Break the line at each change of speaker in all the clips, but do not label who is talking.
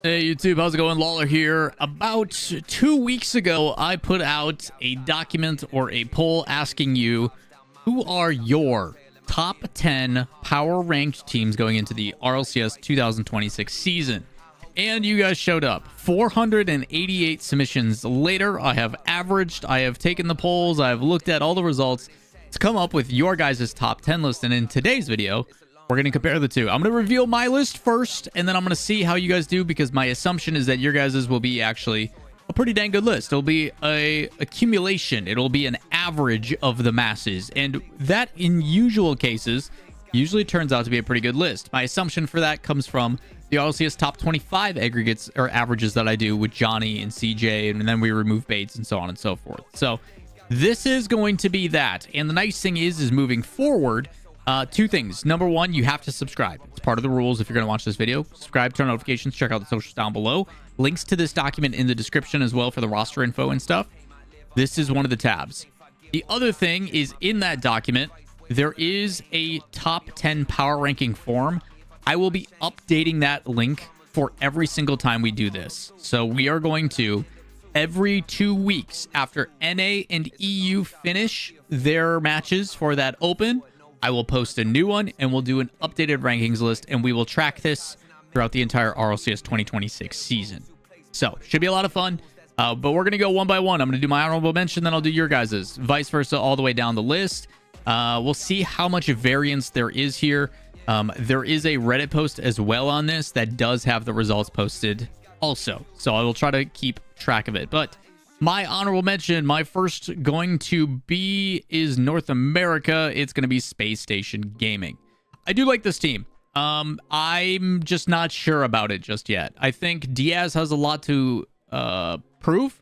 Hey YouTube, how's it going? Lawler here. About 2 weeks ago, I put out a document or a poll asking you who are your top 10 power ranked teams going into the RLCS 2026 season. And you guys showed up. 488 submissions later, I have averaged, I have taken the polls, I have looked at all the results to come up with your guys' top 10 list. And in today's video, we're going to compare the two. I'm going to reveal my list first, and then I'm going to see how you guys do, because my assumption is that your guys' will be actually a pretty dang good list. It'll be a accumulation. It'll be an average of the masses, and that in usual cases usually turns out to be a pretty good list. My assumption for that comes from the RLCS top 25 aggregates or averages that I do with Johnny and CJ, and then we remove Bates and so on and so forth. So this is going to be that. And the nice thing is moving forward, two things. Number one, you have to subscribe. It's part of the rules if you're going to watch this video. Subscribe, turn on notifications, check out the socials down below. Links to this document in the description as well for the roster info and stuff. This is one of the tabs. The other thing is, in that document, there is a top 10 power ranking form. I will be updating that link for every single time we do this. So we are going to, every 2 weeks after NA and EU finish their matches for that open, I will post a new one and we'll do an updated rankings list, and we will track this throughout the entire RLCS 2026 season. So should be a lot of fun, but we're going to go one by one. I'm going to do my honorable mention, then I'll do your guys's, vice versa, all the way down the list. We'll see how much variance there is here. There is a Reddit post as well on this that does have the results posted also, so I will try to keep track of it. But my honorable mention, my first going to be is North America. It's going to be Space Station Gaming. I do like this team. I'm just not sure about it just yet. I think Diaz has a lot to prove,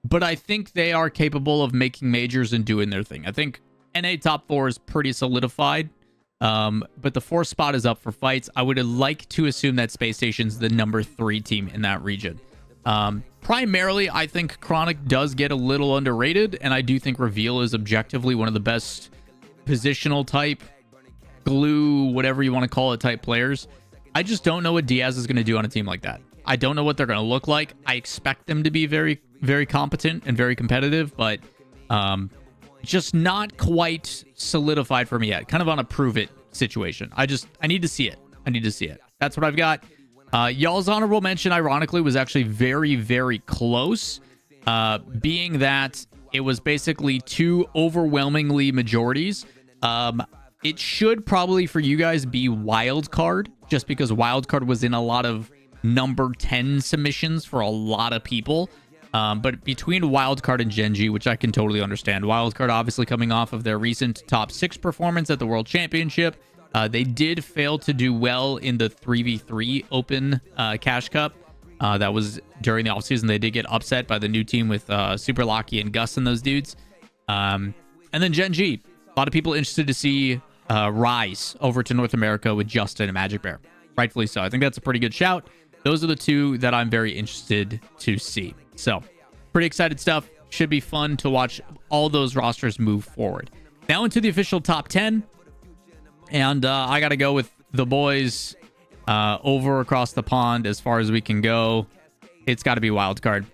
but I think they are capable of making majors and doing their thing. I think NA top 4 is pretty solidified, but the 4th spot is up for fights. I would like to assume that Space Station's the number 3 team in that region. Primarily, I think Chronic does get a little underrated, and I do think Reveal is objectively one of the best positional type, glue, whatever you want to call it, type players. I just don't know what Diaz is going to do on a team like that. I don't know what they're going to look like. I expect them to be very, very competent and very competitive, but just not quite solidified for me yet. Kind of on a prove it situation. I need to see it. I need to see it. That's what I've got. Y'all's honorable mention, ironically, was actually very, very close, being that it was basically 2 overwhelmingly majorities. It should probably for you guys be Wildcard, just because Wildcard was in a lot of number 10 submissions for a lot of people. But between Wildcard and Genji, which I can totally understand, Wildcard obviously coming off of their recent top 6 performance at the World Championship. They did fail to do well in the 3v3 Open Cash Cup. That was during the offseason. They did get upset by the new team with Super Locky and Gus and those dudes. And then Genji. A lot of people interested to see rise over to North America with Justin and Magic Bear. Rightfully so. I think that's a pretty good shout. Those are the 2 that I'm very interested to see. So, pretty excited stuff. Should be fun to watch all those rosters move forward. Now into the official top 10. And I got to go with the boys over across the pond as far as we can go. It's got to be Wildcard.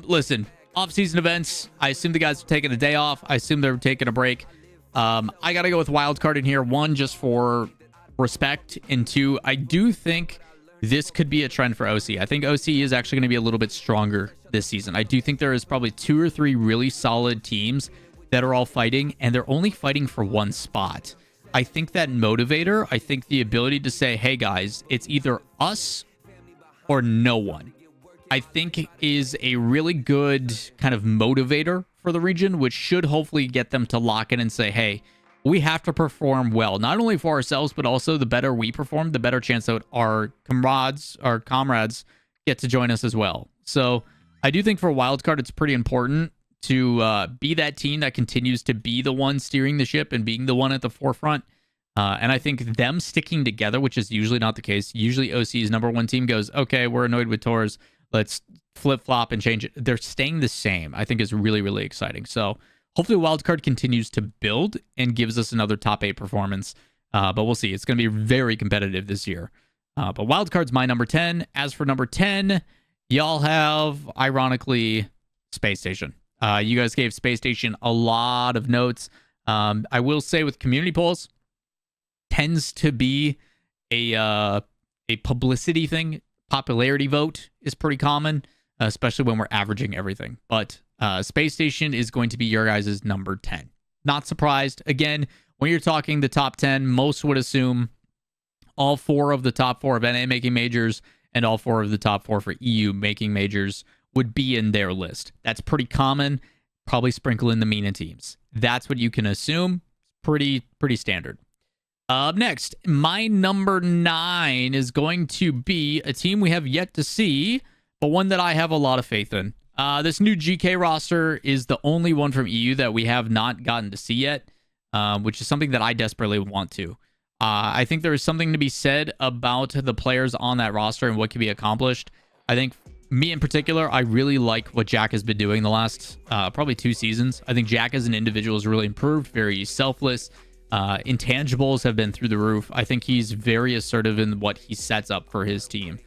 Listen, off-season events. I assume the guys are taking a day off. I assume they're taking a break. I got to go with Wildcard in here. 1, just for respect. And 2, I do think this could be a trend for OC. I think OC is actually going to be a little bit stronger this season. I do think there is probably 2 or 3 really solid teams that are all fighting, and they're only fighting for 1 spot. I think that motivator, I think the ability to say, hey guys, it's either us or no one, I think is a really good kind of motivator for the region, which should hopefully get them to lock in and say, hey, we have to perform well, not only for ourselves, but also the better we perform, the better chance that our comrades get to join us as well. So I do think for Wildcard, it's pretty important to be that team that continues to be the one steering the ship and being the one at the forefront. And I think them sticking together, which is usually not the case. Usually OC's number 1 team goes, okay, we're annoyed with Tors. Let's flip-flop and change it. They're staying the same, I think is really, really exciting. So hopefully Wildcard continues to build and gives us another top 8 performance. But we'll see. It's going to be very competitive this year. But Wildcard's my number 10. As for number 10, y'all have, ironically, Space Station. You guys gave Space Station a lot of notes. I will say with community polls, tends to be a publicity thing. Popularity vote is pretty common, especially when we're averaging everything. But Space Station is going to be your guys' number 10. Not surprised. Again, when you're talking the top 10, most would assume all 4 of the top 4 of NA making majors and all 4 of the top 4 for EU making majors would be in their list. That's pretty common. Probably sprinkle in the MENA teams. That's what you can assume. Pretty standard. Next, my number 9 is going to be a team we have yet to see, but one that I have a lot of faith in. This new GK roster is the only one from EU that we have not gotten to see yet, which is something that I desperately want to. I think there is something to be said about the players on that roster and what can be accomplished. I think me in particular, I really like what Jack has been doing the last probably 2 seasons. I think Jack as an individual has really improved, very selfless. Intangibles have been through the roof. I think he's very assertive in what he sets up for his team.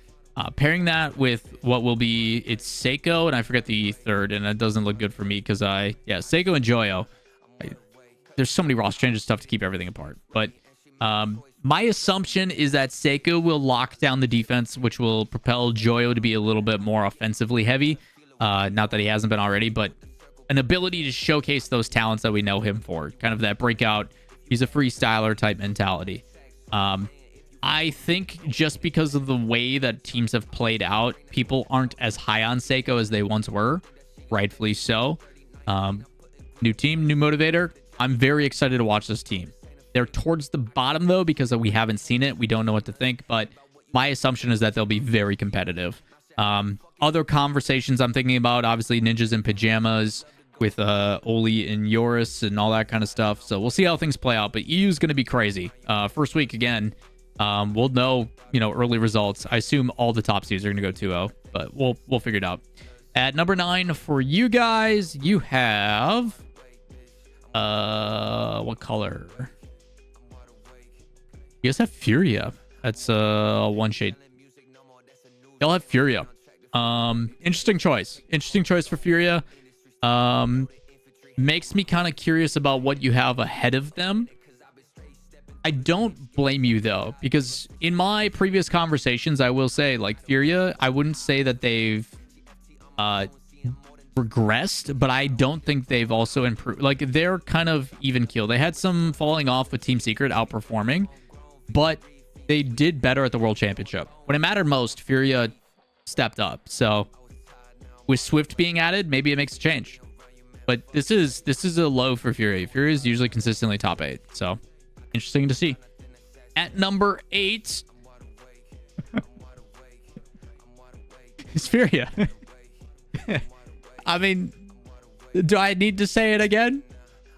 Pairing that with what will be, it's Seiko, and I forget the third, and that doesn't look good for me because Seiko and Joyo. There's so many roster changes, stuff to keep everything apart. But my assumption is that Seiko will lock down the defense, which will propel Joyo to be a little bit more offensively heavy. Not that he hasn't been already, but an ability to showcase those talents that we know him for. Kind of that breakout, he's a freestyler type mentality. I think just because of the way that teams have played out, people aren't as high on Seiko as they once were. Rightfully so. New team, new motivator. I'm very excited to watch this team. They're towards the bottom, though, because we haven't seen it. We don't know what to think, but my assumption is that they'll be very competitive. Other conversations I'm thinking about, obviously, Ninjas in Pajamas with Oli and Yoris and all that kind of stuff. So we'll see how things play out, but EU is going to be crazy. First week, again, we'll know, early results. I assume all the top seeds are going to go 2-0, but we'll figure it out. At number 9 for you guys, you have... what color? You guys have Furia. That's one shade. Y'all have Furia. Interesting choice. Interesting choice for Furia. Makes me kind of curious about what you have ahead of them. I don't blame you, though, because in my previous conversations, I will say, like, Furia, I wouldn't say that they've regressed, but I don't think they've also improved. Like, they're kind of even keel. They had some falling off with Team Secret outperforming, but they did better at the World Championship. When it mattered most, Furia stepped up. So with Swift being added, maybe it makes a change. But this is a low for Furia. Furia is usually consistently top 8. So interesting to see. At number 8 is Furia. I mean, do I need to say it again?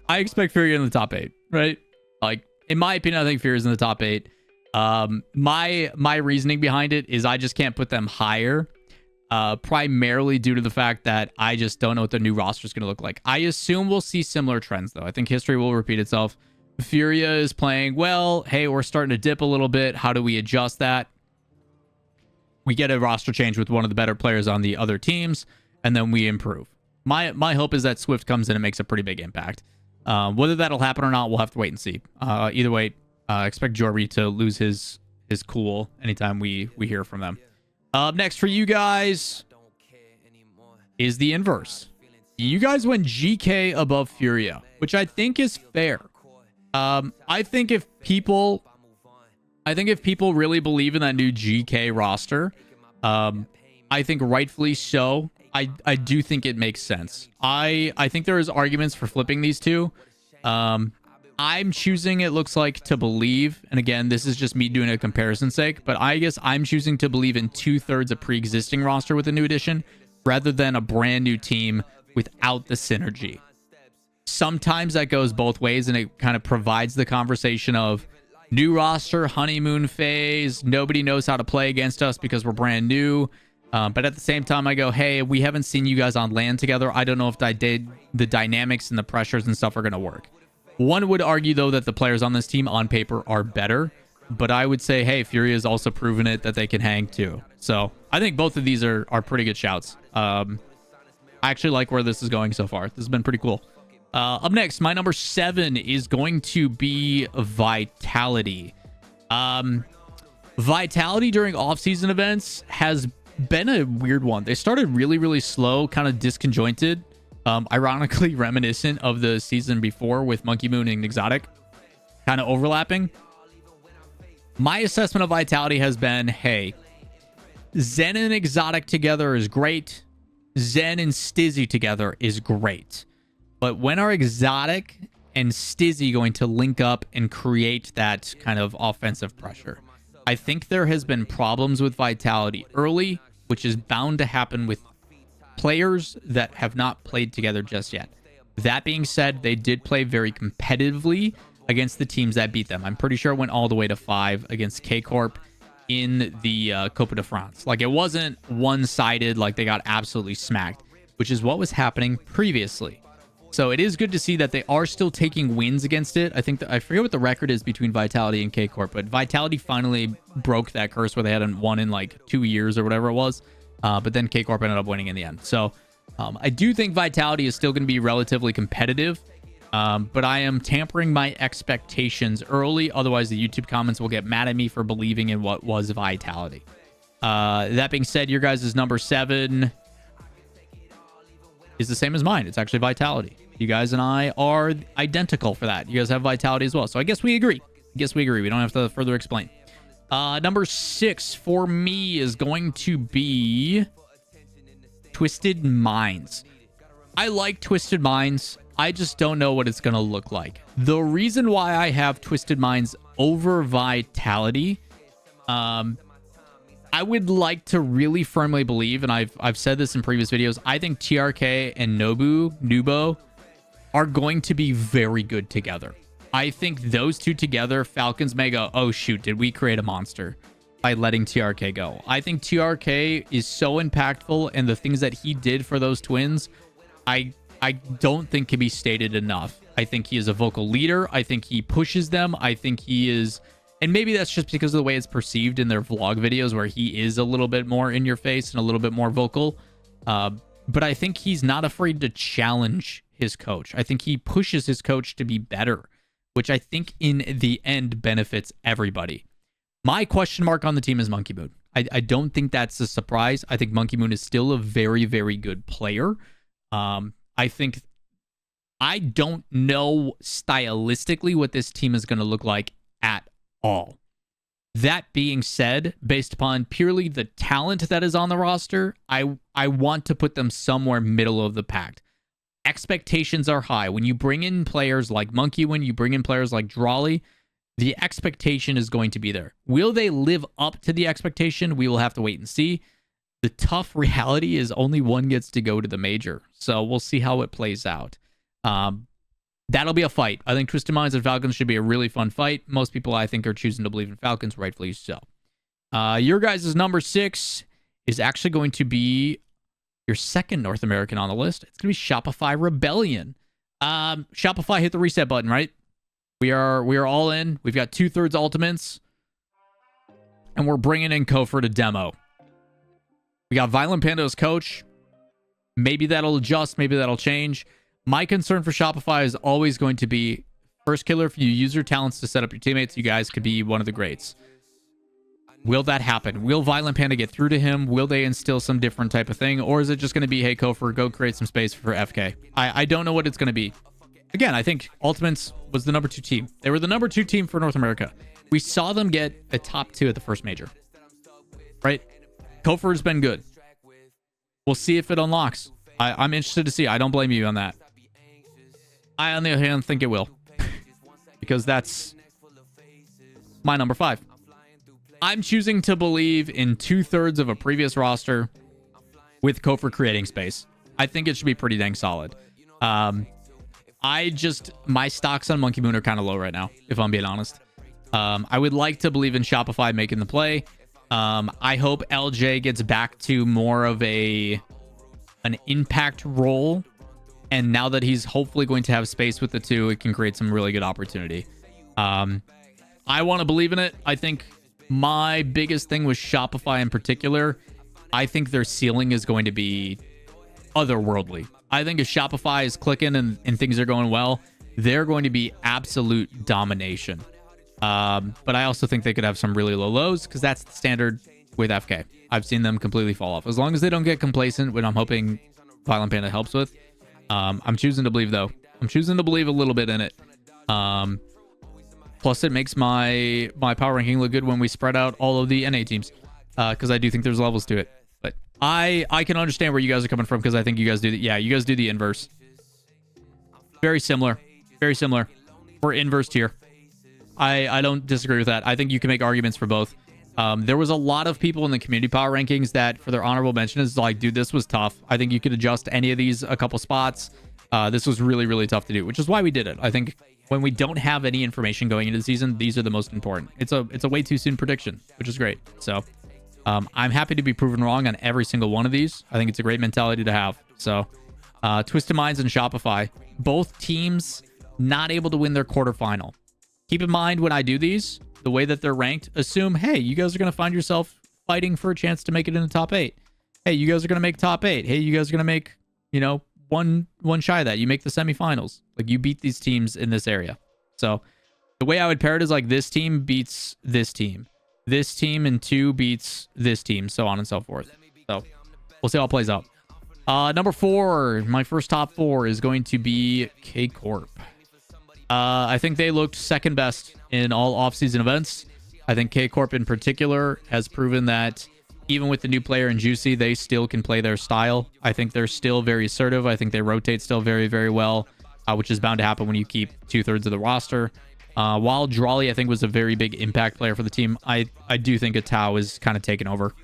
I expect Furia in the top 8, right? Like, in my opinion, I think Furia's in the top 8. My reasoning behind it is I just can't put them higher, primarily due to the fact that I just don't know what the new roster is going to look like. I assume we'll see similar trends, though. I think history will repeat itself. Furia is playing well. Hey, we're starting to dip a little bit. How do we adjust that? We get a roster change with one of the better players on the other teams, and then we improve. My hope is that Swift comes in and makes a pretty big impact. Whether that'll happen or not, we'll have to wait and see. Either way, expect Jorby to lose his cool anytime we hear from them. Next for you guys is the inverse. You guys went GK above Furia, which I think is fair. I think if people really believe in that new GK roster, I think rightfully so. I do think it makes sense. I think there is arguments for flipping these two. I'm choosing, it looks like, to believe, and again, this is just me doing a comparison sake, but I guess I'm choosing to believe in 2/3 a pre-existing roster with a new addition rather than a brand new team without the synergy. Sometimes that goes both ways, and it kind of provides the conversation of new roster, honeymoon phase, nobody knows how to play against us because we're brand new. But at the same time, I go, hey, we haven't seen you guys on LAN together. I don't know if the dynamics and the pressures and stuff are going to work. One would argue, though, that the players on this team on paper are better. But I would say, hey, Fury has also proven it that they can hang too. So I think both of these are pretty good shouts. I actually like where this is going so far. This has been pretty cool. Up next, my number 7 is going to be Vitality. Vitality during off-season events has been a weird one. They started really, really slow, kind of disconjointed. Ironically reminiscent of the season before with Monkey Moon and Exotic, kind of overlapping. My assessment of Vitality has been, hey, Zen and Exotic together is great. Zen and Stizzy together is great. But when are Exotic and Stizzy going to link up and create that kind of offensive pressure? I think there has been problems with Vitality early, which is bound to happen with players that have not played together just yet. That being said, they did play very competitively against the teams that beat them. I'm pretty sure it went all the way to 5 against K-Corp in the Copa de France. Like, it wasn't one-sided, like they got absolutely smacked, which is what was happening previously. So it is good to see that they are still taking wins against it. I think I forget what the record is between Vitality and K-Corp, but Vitality finally broke that curse where they hadn't won in like 2 years or whatever it was. But then K-Corp ended up winning in the end. So I do think Vitality is still going to be relatively competitive. But I am tampering my expectations early. Otherwise, the YouTube comments will get mad at me for believing in what was Vitality. That being said, your guys' number 7 is the same as mine. It's actually Vitality. You guys and I are identical for that. You guys have Vitality as well. So I guess we agree. We don't have to further explain. Number 6 for me is going to be Twisted Minds. I like Twisted Minds. I just don't know what it's going to look like. The reason why I have Twisted Minds over Vitality, I would like to really firmly believe, and I've said this in previous videos, I think TRK and Nubo are going to be very good together. I think those two together, Falcons may go, oh shoot, did we create a monster by letting TRK go? I think TRK is so impactful, and the things that he did for those twins, I don't think can be stated enough. I think he is a vocal leader. I think he pushes them. I think he is, and maybe that's just because of the way it's perceived in their vlog videos where he is a little bit more in your face and a little bit more vocal. But I think he's not afraid to challenge his coach. I think he pushes his coach to be better, which I think in the end benefits everybody. My question mark on the team is Monkey Moon. I don't think that's a surprise. I think Monkey Moon is still a very, very good player. I think I don't know stylistically what this team is going to look like at all. That being said, based upon purely the talent that is on the roster, I want to put them somewhere middle of the pack. Expectations are high. When you bring in players like Monkey, when you bring in players like Drawley, the expectation is going to be there. Will they live up to the expectation? We will have to wait and see. The tough reality is only one gets to go to the major. So we'll see how it plays out. That'll be a fight. I think Twisted Minds and Falcons should be a really fun fight. Most people, I think, are choosing to believe in Falcons, rightfully so. Your guys' number 6 is actually going to be your second North American on the list. It's going to be Shopify Rebellion. Shopify hit the reset button, right? We are all in. We've got 2/3 ultimates. And we're bringing in Kofor to demo. We got Violent Panda as coach. Maybe that'll adjust. Maybe that'll change. My concern for Shopify is always going to be, first killer, if you use your talents to set up your teammates, you guys could be one of the greats. Will that happen? Will Violent Panda get through to him? Will they instill some different type of thing? Or is it just going to be, hey, Kofor, go create some space for FK? I don't know what it's going to be. Again, I think Ultimates was the number 2 team. They were the number 2 team for North America. We saw them get a top 2 at the first major. Right? Kofor's been good. We'll see if it unlocks. I'm interested to see. I don't blame you on that. I, on the other hand, think it will. Because that's my number 5. I'm choosing to believe in 2/3 of a previous roster with Kofor creating space. I think it should be pretty dang solid. My stocks on Monkey Moon are kind of low right now, if I'm being honest. I would like to believe in Shopify making the play. I hope LJ gets back to more of an impact role. And now that he's hopefully going to have space with the 2, it can create some really good opportunity. I want to believe in it. I think my biggest thing with Shopify in particular, I think their ceiling is going to be otherworldly. I think if Shopify is clicking and things are going well, they're going to be absolute domination. But I also think they could have some really low lows because that's the standard with FK. I've seen them completely fall off. As long as they don't get complacent, which I'm hoping Violent Panda helps with. I'm choosing to believe, though. I'm choosing to believe a little bit in it. Plus, it makes my power ranking look good when we spread out all of the NA teams, because I do think there's levels to it. But I can understand where you guys are coming from, because I think you guys do the, yeah, you guys do the inverse. Very similar. Very similar. We're inverse tier. I don't disagree with that. I think you can make arguments for both. There was a lot of people in the community power rankings that for their honorable mention is like, dude, this was tough. I think you could adjust any of these a couple spots. This was really, really tough to do, which is why we did it. I think when we don't have any information going into the season, these are the most important. It's a way too soon prediction, which is great. So I'm happy to be proven wrong on every single one of these. I think it's a great mentality to have. So Twisted Minds and Shopify, both teams not able to win their quarterfinal. Keep in mind when I do these, the way that they're ranked, assume, hey, you guys are going to find yourself fighting for a chance to make it in the top 8. Hey, you guys are going to make top 8. Hey, you guys are going to make, you know, one shy of that. You make the semifinals. Like, you beat these teams in this area. So the way I would pair it is like this team beats this team. This team and 2 beats this team, so on and so forth. So we'll see how it plays out. Number 4, my first top 4 is going to be K Corp. I think they looked second best in all off-season events. I think K Corp in particular has proven that even with the new player in Juicy, they still can play their style. I think they're still very assertive. I think they rotate still very, very well, which is bound to happen when you keep 2/3 of the roster. While Drawley, I think, was a very big impact player for the team, I do think Atao is kind of taken over.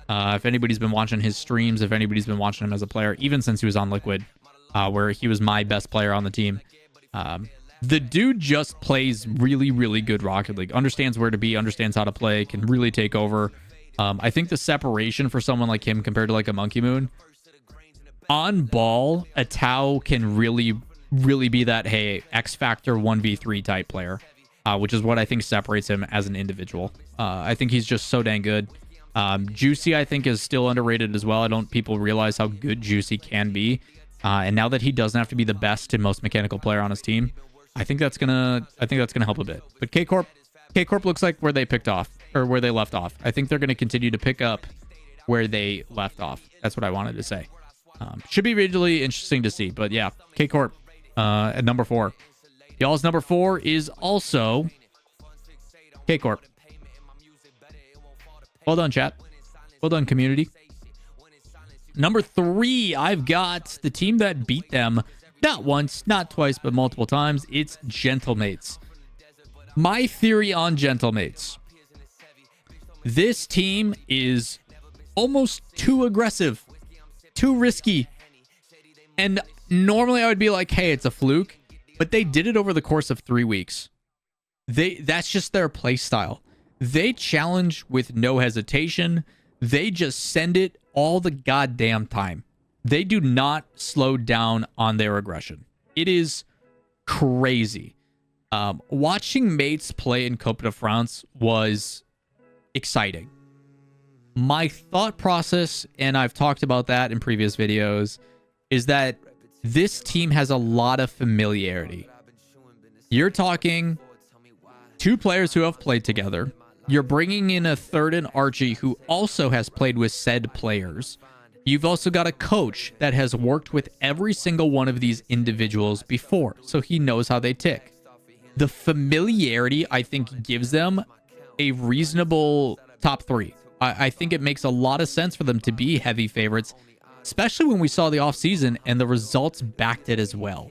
If anybody's been watching his streams, if anybody's been watching him as a player, even since he was on Liquid, where he was my best player on the team, the dude just plays really, really good Rocket League. Understands where to be, understands how to play, can really take over. I think the separation for someone like him compared to like a Monkey Moon, on ball, Atao can really, really be that, hey, X Factor 1v3 type player, which is what I think separates him as an individual. I think he's just so dang good. Juicy, I think, is still underrated as well. I don't people realize how good Juicy can be. And now that he doesn't have to be the best and most mechanical player on his team, I think that's gonna help a bit. But K Corp looks like where they picked off, or where they left off. I think they're gonna continue to pick up where they left off. That's what I wanted to say. Should be really interesting to see. But yeah, K Corp at number 4. Y'all's number 4 is also K Corp. Well done, chat. Well done, community. Number 3, I've got the team that beat them. Not once, not twice, but multiple times. It's Gentlemates. My theory on Gentlemates. This team is almost too aggressive, too risky. And normally I would be like, hey, it's a fluke. But they did it over the course of 3 weeks. That's just their play style. They challenge with no hesitation. They just send it all the goddamn time. They do not slow down on their aggression. It is crazy. Watching mates play in Coupe de France was exciting. My thought process, and I've talked about that in previous videos, is that this team has a lot of familiarity. You're talking 2 players who have played together. You're bringing in a third in Archie who also has played with said players. You've also got a coach that has worked with every single one of these individuals before, so he knows how they tick. The familiarity, I think, gives them a reasonable top 3. I think it makes a lot of sense for them to be heavy favorites, especially when we saw the offseason and the results backed it as well.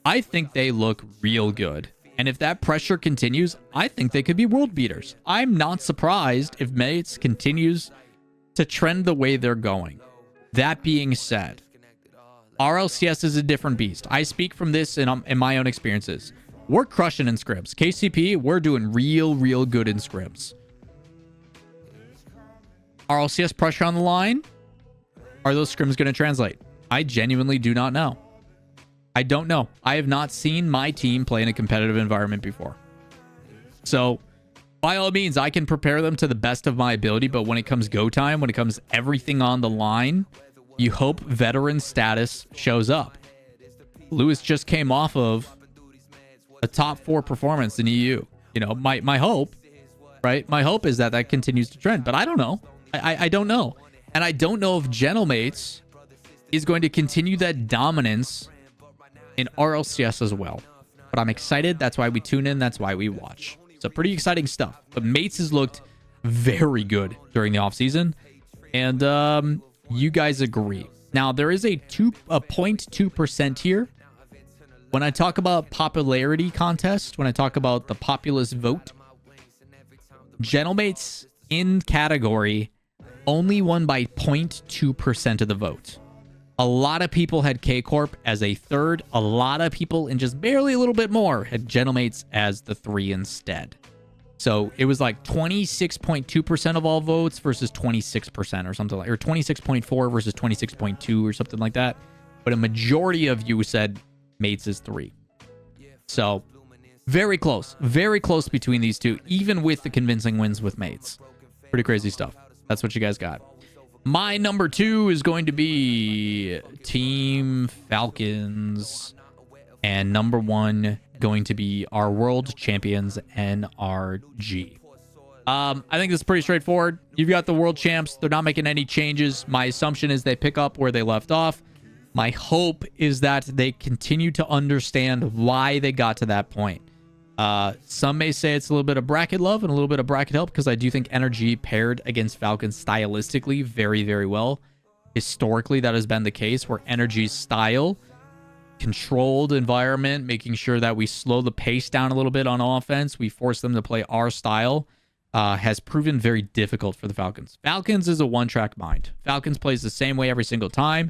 I think they look real good. And if that pressure continues, I think they could be world beaters. I'm not surprised if Mates continues to trend the way they're going. That being said, RLCS is a different beast. I speak from this in my own experiences. We're crushing in scrims. KCP, we're doing real good in scrims. RLCS pressure on the line. Are those scrims going to translate? I genuinely do not know. I don't know. I have not seen my team play in a competitive environment before. So by all means, I can prepare them to the best of my ability, but when it comes go time, when it comes everything on the line, you hope veteran status shows up. Lewis just came off of a top 4 performance in EU. You know, my hope, right? My hope is that that continues to trend, but I don't know. I don't know. And I don't know if Gentlemates is going to continue that dominance in RLCS as well. But I'm excited. That's why we tune in. That's why we watch. So pretty exciting stuff. But Mates has looked very good during the offseason. And you guys agree. Now, there is a 0.2% here. When I talk about popularity contest, when I talk about the populist vote, Gentlemates in category only won by 0.2% of the vote. A lot of people had K-Corp as a third. A lot of people, and just barely a little bit more, had Gentlemates as the 3 instead. So it was like 26.2% of all votes versus 26% or something like, or 26.4 versus 26.2 or something like that. But a majority of you said Mates is 3. So very close between these two, even with the convincing wins with Mates. Pretty crazy stuff. That's what you guys got. My number 2 is going to be Team Falcons. And number 1 going to be our world champions, NRG. I think this is pretty straightforward. You've got the world champs. They're not making any changes. My assumption is they pick up where they left off. My hope is that they continue to understand why they got to that point. Some may say it's a little bit of bracket love and a little bit of bracket help, because I do think NRG paired against Falcons stylistically very, very well. Historically, that has been the case, where NRG's style, controlled environment, making sure that we slow the pace down a little bit on offense, we force them to play our style, has proven very difficult for the Falcons. Falcons is a one-track mind. Falcons plays the same way every single time,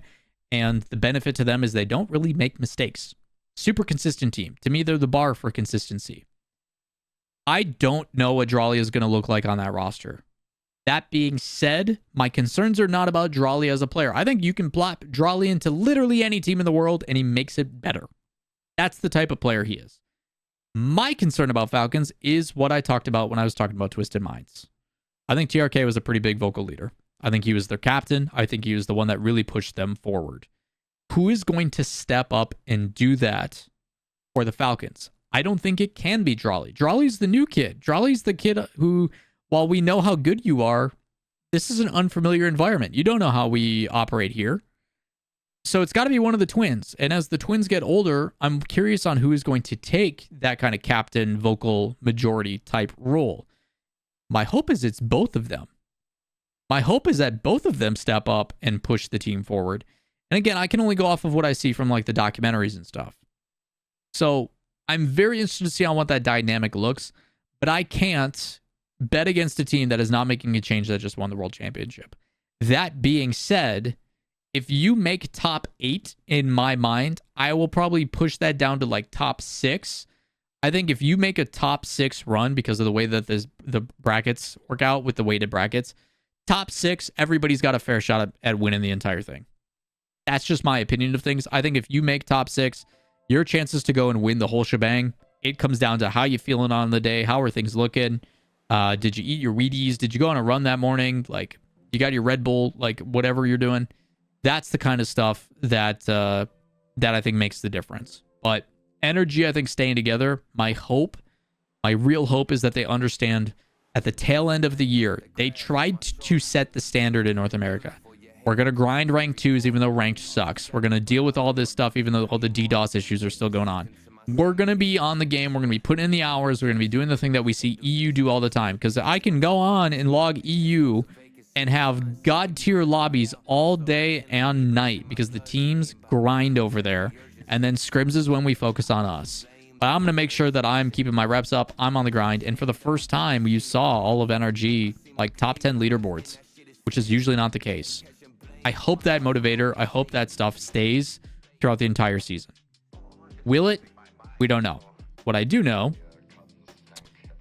and the benefit to them is they don't really make mistakes. Super consistent team. To me, they're the bar for consistency. I don't know what Drawley is going to look like on that roster. That being said, my concerns are not about Drawley as a player. I think you can plop Drawley into literally any team in the world and he makes it better. That's the type of player he is. My concern about Falcons is what I talked about when I was talking about Twisted Minds. I think TRK was a pretty big vocal leader. I think he was their captain. I think he was the one that really pushed them forward. Who is going to step up and do that for the Falcons? I don't think it can be Drawley. Drawley's the new kid. Drawley's the kid who, while we know how good you are, this is an unfamiliar environment. You don't know how we operate here. So it's got to be one of the twins. And as the twins get older, I'm curious on who is going to take that kind of captain, vocal, majority type role. My hope is it's both of them. My hope is that both of them step up and push the team forward. And again, I can only go off of what I see from like the documentaries and stuff. So I'm very interested to see on what that dynamic looks, but I can't bet against a team that is not making a change that just won the world championship. That being said, if you make top 8 in my mind, I will probably push that down to like top 6. I think if you make a top 6 run because of the way that the brackets work out with the weighted brackets, top 6, everybody's got a fair shot at winning the entire thing. That's just my opinion of things. I think if you make top 6, your chances to go and win the whole shebang, it comes down to how you feeling on the day. How are things looking? Did you eat your Wheaties? Did you go on a run that morning? Like, you got your Red Bull, like whatever you're doing. That's the kind of stuff that that I think makes the difference. But NRG, I think, staying together, my real hope is that they understand at the tail end of the year, they tried to set the standard in North America. We're going to grind ranked 2s even though ranked sucks. We're going to deal with all this stuff even though all the DDoS issues are still going on. We're going to be on the game. We're going to be putting in the hours. We're going to be doing the thing that we see EU do all the time. Because I can go on and log EU and have god tier lobbies all day and night because the teams grind over there. And then scrims is when we focus on us. But I'm going to make sure that I'm keeping my reps up. I'm on the grind. And for the first time, you saw all of NRG like top 10 leaderboards, which is usually not the case. I hope that motivator, I hope that stuff stays throughout the entire season. Will it? We don't know. What I do know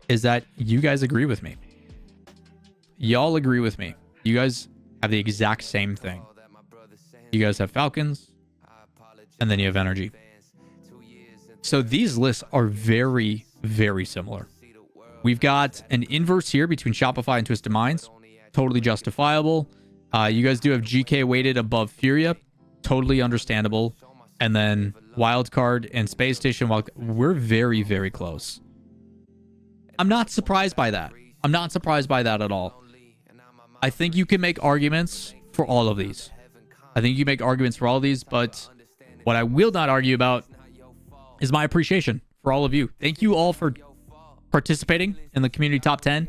is that you guys agree with me. Y'all agree with me. You guys have the exact same thing. You guys have Falcons, and then you have NRG. So these lists are very, very similar. We've got an inverse here between Shopify and Twisted Minds. Totally justifiable. You guys do have GK weighted above Furia. Totally understandable. And then Wildcard and Space Station, we're very, very close. I'm not surprised by that. I'm not surprised by that at all. I think you can make arguments for all of these. I think you make arguments for all of these, but what I will not argue about is my appreciation for all of you. Thank you all for participating in the community top 10.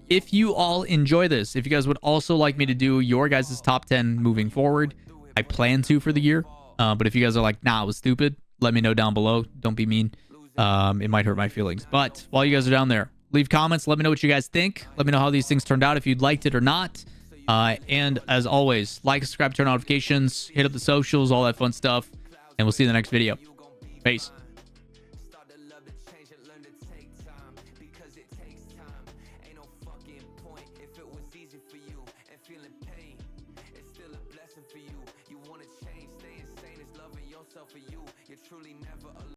If you all enjoy this, if you guys would also like me to do your guys' top 10 moving forward, I plan to for the year. But if you guys are like, nah, it was stupid, let me know down below. Don't be mean. It might hurt my feelings. But while you guys are down there, leave comments. Let me know what you guys think. Let me know how these things turned out, if you'd liked it or not. And as always, like, subscribe, turn on notifications, hit up the socials, all that fun stuff. And we'll see you in the next video. Peace.